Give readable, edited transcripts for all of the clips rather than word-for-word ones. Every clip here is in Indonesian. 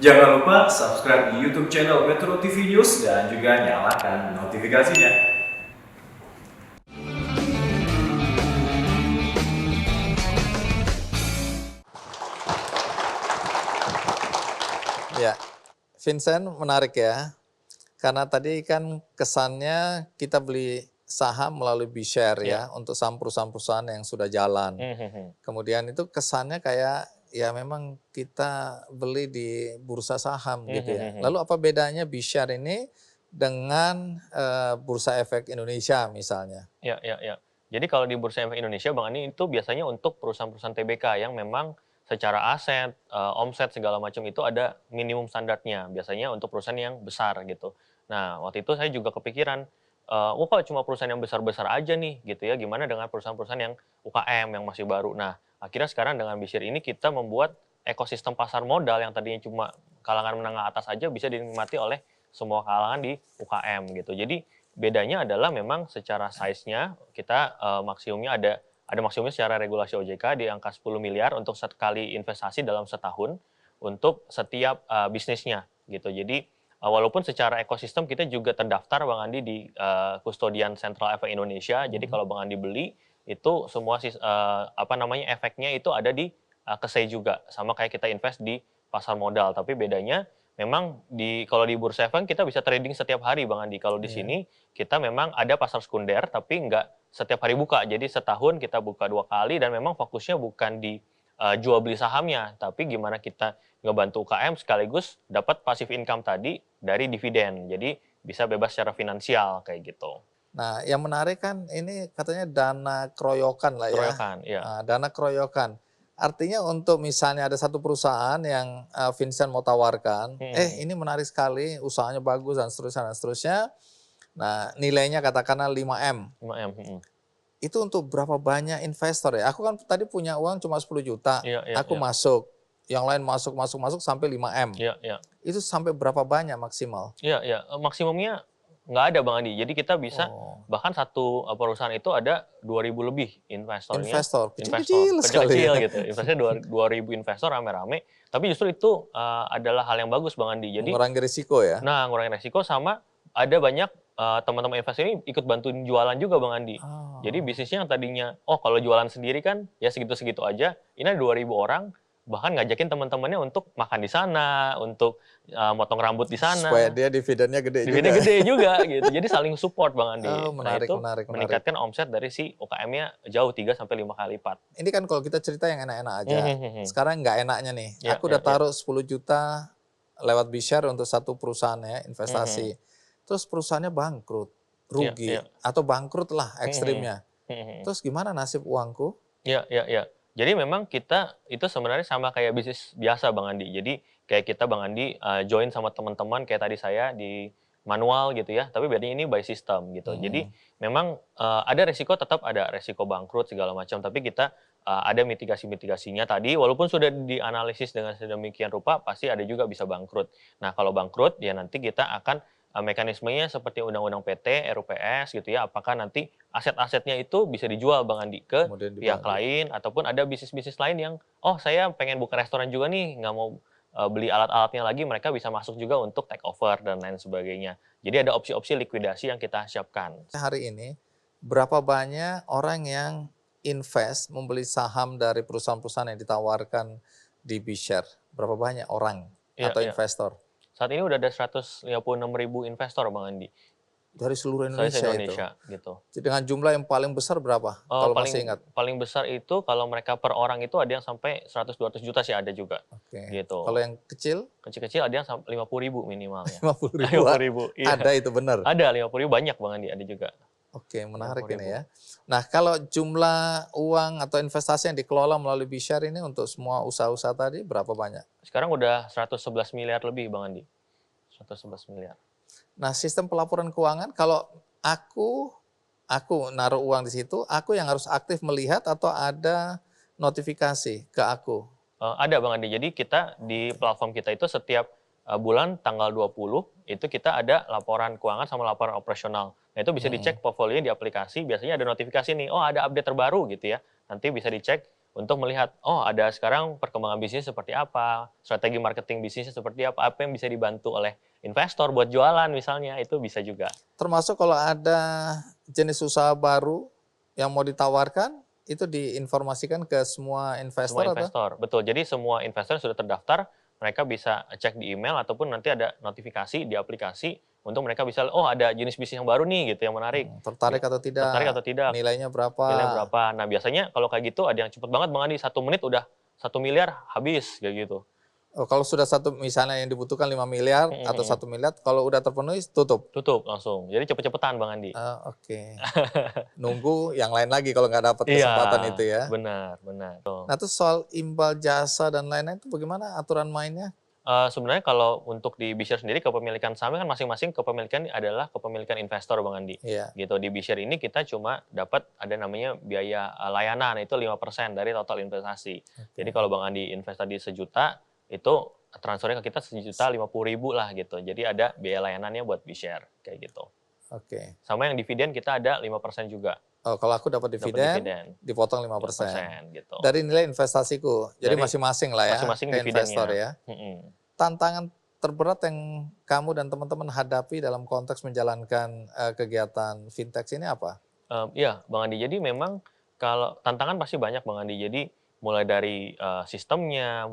Jangan lupa subscribe di YouTube channel Metro TV News dan juga nyalakan notifikasinya. Ya, Vincent, menarik ya. Karena tadi kan kesannya kita beli saham melalui B-share ya untuk saham perusahaan-perusahaan yang sudah jalan. Kemudian itu kesannya kayak ya memang kita beli di bursa saham gitu ya. Lalu apa bedanya B-share ini dengan Bursa Efek Indonesia misalnya? Ya. Jadi kalau di Bursa Efek Indonesia, Bang Ani, itu biasanya untuk perusahaan-perusahaan TBK yang memang secara aset, omset segala macam itu ada minimum standarnya. Biasanya untuk perusahaan yang besar gitu. Nah, waktu itu saya juga kepikiran, "Wah, kok cuma perusahaan yang besar-besar aja nih?" Gitu ya. Gimana dengan perusahaan-perusahaan yang UKM yang masih baru? Nah, akhirnya sekarang dengan BShare ini kita membuat ekosistem pasar modal yang tadinya cuma kalangan menengah atas aja bisa dinikmati oleh semua kalangan di UKM gitu. Jadi bedanya adalah memang secara size-nya kita maksimumnya ada maksimumnya secara regulasi OJK di angka 10 miliar untuk sekali investasi dalam setahun untuk setiap bisnisnya gitu. Jadi walaupun secara ekosistem kita juga terdaftar Bang Andi di Kustodian Sentral Efek Indonesia. Jadi kalau Bang Andi beli itu semua efeknya itu ada di KSEI juga sama kayak kita invest di pasar modal. Tapi bedanya memang kalau di Bursa Efek kita bisa trading setiap hari Bang Andi. Kalau di sini kita memang ada pasar sekunder tapi nggak setiap hari buka. Jadi setahun kita buka 2 kali dan memang fokusnya bukan di jual beli sahamnya, tapi gimana kita ngebantu UKM sekaligus dapat passive income tadi dari dividen. Jadi bisa bebas secara finansial kayak gitu. Nah, yang menarik kan ini katanya dana keroyokan lah ya. Keroyokan, iya. Dana keroyokan. Artinya untuk misalnya ada satu perusahaan yang Vincent mau tawarkan, ini menarik sekali, usahanya bagus dan seterusnya dan seterusnya. Nah, nilainya katakanlah 5M. 5M. Itu untuk berapa banyak investor ya? Aku kan tadi punya uang cuma 10 juta, Iya. aku masuk. Yang lain masuk sampai 5M. Iya. Itu sampai berapa banyak maksimal? Iya. Maksimumnya nggak ada Bang Andi. Jadi kita bisa bahkan satu perusahaan itu ada 2.000 lebih investornya. Investor, kecil-kecil sekali Kecil-kecil ya. gitu. Investasinya 2.000 investor rame-rame. Tapi justru itu adalah hal yang bagus Bang Andi. Jadi Mengurangi risiko ya? Nah, ngurangin resiko sama ada banyak teman-teman investor ini ikut bantuin jualan juga Bang Andi. Jadi bisnisnya yang tadinya, kalau jualan sendiri kan ya segitu-segitu aja, ini ada 2.000 orang, bahkan ngajakin teman-temannya untuk makan di sana, untuk motong rambut di sana. Supaya dia dividennya gede Dividennya juga. gede juga gitu. Jadi saling support Bang Andi. Menarik, itu menarik. meningkatkan omset dari si UKM-nya jauh 3-5 kali lipat. Ini kan kalau kita cerita yang enak-enak aja. Sekarang nggak enaknya nih. Ya, Aku udah taruh 10 juta lewat B-share untuk satu perusahaan ya, investasi. Terus perusahaannya bangkrut, rugi, atau bangkrut lah ekstrimnya. Terus gimana nasib uangku? Iya. Jadi memang kita itu sebenarnya sama kayak bisnis biasa Bang Andi. Jadi kayak kita Bang Andi join sama teman-teman kayak tadi saya di manual gitu ya, tapi bedanya ini by system gitu. Jadi memang ada resiko, tetap ada resiko bangkrut segala macam, tapi kita ada mitigasinya tadi, walaupun sudah dianalisis dengan sedemikian rupa, pasti ada juga bisa bangkrut. Nah kalau bangkrut ya nanti kita akan mekanismenya seperti Undang-Undang PT, RUPS gitu ya, apakah nanti aset-asetnya itu bisa dijual Bang Andi ke Kemudian pihak dibagi. lain, ataupun ada bisnis-bisnis lain yang, saya pengen buka restoran juga nih, nggak mau beli alat-alatnya lagi, mereka bisa masuk juga untuk take over dan lain sebagainya. Jadi ada opsi-opsi likuidasi yang kita siapkan. Hari ini berapa banyak orang yang invest membeli saham dari perusahaan-perusahaan yang ditawarkan di B-share? Berapa banyak orang atau Iya. investor? Saat ini udah ada 156.000 investor Bang Andi. Dari seluruh Saya Indonesia, Indonesia itu. gitu. Dengan jumlah yang paling besar berapa? Kalau masih ingat? Paling besar itu kalau mereka per orang itu ada yang sampai 100-200 juta sih ada juga. Oke. Gitu. Kalau yang kecil? Kecil-kecil ada yang 50.000 minimalnya. 50.000. 50.000. Iya. Ada itu benar? Ada 50.000 banyak Bang Andi, ada juga. Oke, menarik 50.000. ini ya. Nah, kalau jumlah uang atau investasi yang dikelola melalui B-share ini untuk semua usaha-usaha tadi berapa banyak? Sekarang udah 111 miliar lebih Bang Andi. 111 miliar. Nah, sistem pelaporan keuangan kalau aku naruh uang di situ, aku yang harus aktif melihat atau ada notifikasi ke aku? Ada Bang Andi. Jadi kita di platform kita itu setiap bulan tanggal 20 itu kita ada laporan keuangan sama laporan operasional. Nah itu bisa dicek portfolio di aplikasi, biasanya ada notifikasi nih, ada update terbaru gitu ya. Nanti bisa dicek untuk melihat, oh ada sekarang perkembangan bisnis seperti apa, strategi marketing bisnisnya seperti apa yang bisa dibantu oleh investor buat jualan misalnya, itu bisa juga. Termasuk kalau ada jenis usaha baru yang mau ditawarkan, itu diinformasikan ke semua investor Semua atau? investor, betul. Jadi semua investor yang sudah terdaftar, mereka bisa cek di email ataupun nanti ada notifikasi di aplikasi untuk mereka bisa, oh ada jenis bisnis yang baru nih gitu yang menarik. Tertarik atau Tertarik tidak? atau tidak? Nilainya berapa? Nilainya berapa? Nah biasanya kalau kayak gitu ada yang cepet banget Bang Andi, 1 menit udah 1 miliar habis kayak gitu. Oh, kalau sudah misalnya yang dibutuhkan 5 miliar atau 1 miliar, kalau udah terpenuhi tutup? Tutup langsung. Jadi cepet-cepetan Bang Andi. Oke. Nunggu yang lain lagi kalau nggak dapat Iya, kesempatan itu ya. benar, benar. Tuh. Nah, terus soal imbal jasa dan lain-lain itu bagaimana aturan mainnya? Sebenarnya kalau untuk di B-Share sendiri kepemilikan sahamnya kan masing-masing kepemilikan adalah kepemilikan investor Bang Andi. Iya. Gitu. Di B-Share ini kita cuma dapat ada namanya biaya layanan itu 5% dari total investasi. Jadi kalau Bang Andi invest tadi 1 juta itu transfernya ke kita 1.050.000 lah gitu. Jadi ada biaya layanannya buat B-Share kayak gitu. Oke. Sama yang dividen kita ada 5% juga. Oh, kalau aku dapat dividen, dipotong 5%. Gitu. Dari nilai investasiku. Jadi Dari masing-masing lah ya, masing-masing ke dividennya. investor ya. Tantangan terberat yang kamu dan teman-teman hadapi dalam konteks menjalankan kegiatan fintech ini apa? Iya, Bang Andi. Jadi memang kalau tantangan pasti banyak Bang Andi. Jadi mulai dari sistemnya,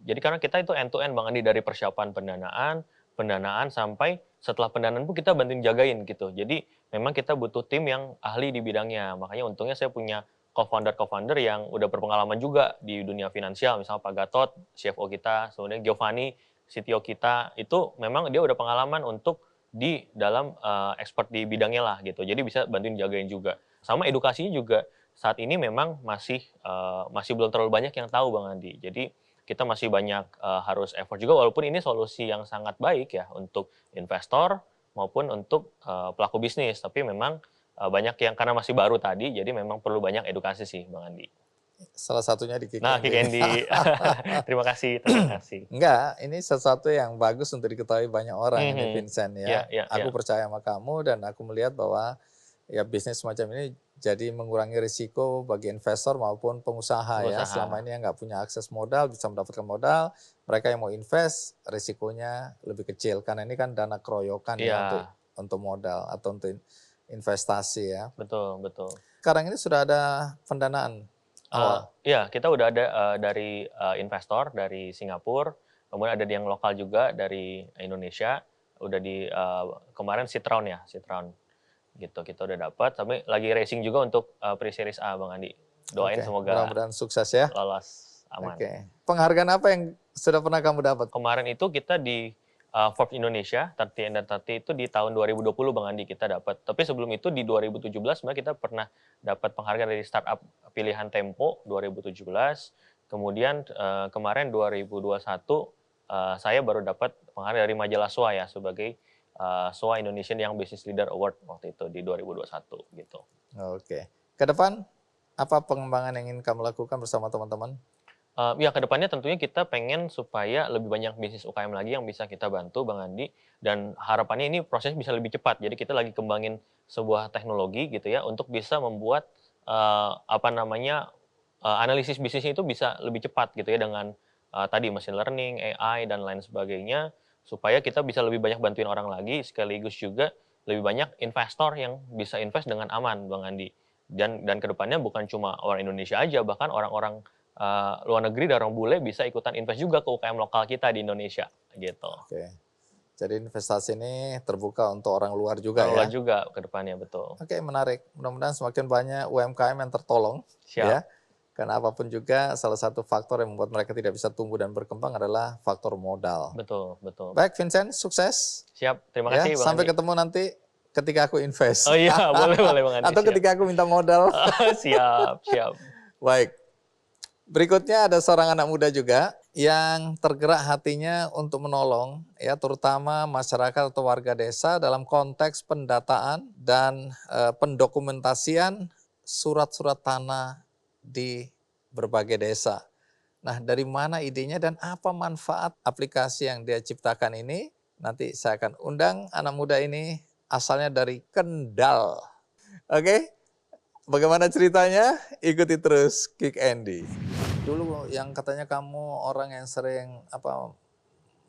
jadi karena kita itu end to end Bang Andi dari persiapan pendanaan sampai setelah pendanaan pun kita bantuin jagain gitu. Jadi memang kita butuh tim yang ahli di bidangnya. Makanya untungnya saya punya co-founder yang udah berpengalaman juga di dunia finansial, misalnya Pak Gatot, CFO kita, kemudian Giovanni, CTO kita, itu memang dia udah pengalaman untuk di dalam expert di bidangnya lah gitu. Jadi bisa bantuin jagain juga. Sama edukasinya juga saat ini memang masih belum terlalu banyak yang tahu Bang Andi. Jadi kita masih banyak harus effort juga walaupun ini solusi yang sangat baik ya untuk investor maupun untuk pelaku bisnis. Tapi memang banyak yang karena masih baru tadi, jadi memang perlu banyak edukasi sih Bang Andi. Salah satunya di Kick Nah, Kick Andy. Andy. Terima kasih, terima kasih. Enggak, ini sesuatu yang bagus untuk diketahui banyak orang ini Vincent ya. Aku percaya sama kamu dan aku melihat bahwa ya bisnis semacam ini jadi mengurangi risiko bagi investor maupun pengusaha ya. Selama ini yang nggak punya akses modal bisa mendapatkan modal, mereka yang mau invest risikonya lebih kecil karena ini kan dana keroyokan ya untuk modal atau untuk investasi ya. Betul, betul. Sekarang ini sudah ada pendanaan awal. Iya, kita udah ada dari investor dari Singapura, kemudian ada yang lokal juga dari Indonesia. Udah di kemarin seed round gitu kita udah dapat. Tapi lagi racing juga untuk pre-series A Bang Andi. Doain semoga mudah-mudahan sukses ya. Lolos aman. Penghargaan apa yang sudah pernah kamu dapat? Kemarin itu kita di Forbes Indonesia 30 Under 30 itu di tahun 2020 Bang Andi kita dapat. Tapi sebelum itu di 2017 sebenarnya kita pernah dapat penghargaan dari startup pilihan Tempo 2017. Kemudian kemarin 2021 saya baru dapat penghargaan dari majalah SWA ya sebagai SWA Indonesian Young Business Leader Award waktu itu di 2021 gitu. Oke. Ke depan apa pengembangan yang ingin kamu lakukan bersama teman-teman? Ya kedepannya tentunya kita pengen supaya lebih banyak bisnis UKM lagi yang bisa kita bantu Bang Andi dan harapannya ini proses bisa lebih cepat. Jadi kita lagi kembangin sebuah teknologi gitu ya untuk bisa membuat analisis bisnisnya itu bisa lebih cepat gitu ya dengan tadi machine learning, AI dan lain sebagainya supaya kita bisa lebih banyak bantuin orang lagi sekaligus juga lebih banyak investor yang bisa invest dengan aman Bang Andi. Dan kedepannya bukan cuma orang Indonesia aja bahkan orang-orang luar negeri dan orang bule bisa ikutan invest juga ke UKM lokal kita di Indonesia gitu. Oke. Jadi investasi ini terbuka untuk orang luar juga orang luar juga ke depannya betul. Oke, menarik. Mudah-mudahan semakin banyak UMKM yang tertolong. Siap. Ya. Karena apapun juga salah satu faktor yang membuat mereka tidak bisa tumbuh dan berkembang adalah faktor modal. Betul. Baik Vincent, sukses. Siap, terima kasih Bang Sampai Andi. ketemu nanti ketika aku invest. Oh iya, boleh Bang Andi. Atau ketika aku minta modal. Siap. Baik. Berikutnya ada seorang anak muda juga yang tergerak hatinya untuk menolong ya terutama masyarakat atau warga desa dalam konteks pendataan dan pendokumentasian surat-surat tanah di berbagai desa. Nah, dari mana idenya dan apa manfaat aplikasi yang dia ciptakan ini? Nanti saya akan undang anak muda ini asalnya dari Kendal. Oke? Bagaimana ceritanya? Ikuti terus Kick Andy. Dulu yang katanya kamu orang yang sering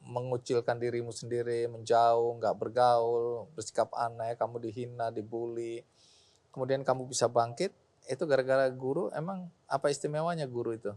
mengucilkan dirimu sendiri, menjauh, nggak bergaul, bersikap aneh, kamu dihina, dibully. Kemudian kamu bisa bangkit, itu gara-gara guru. Emang apa istimewanya guru itu?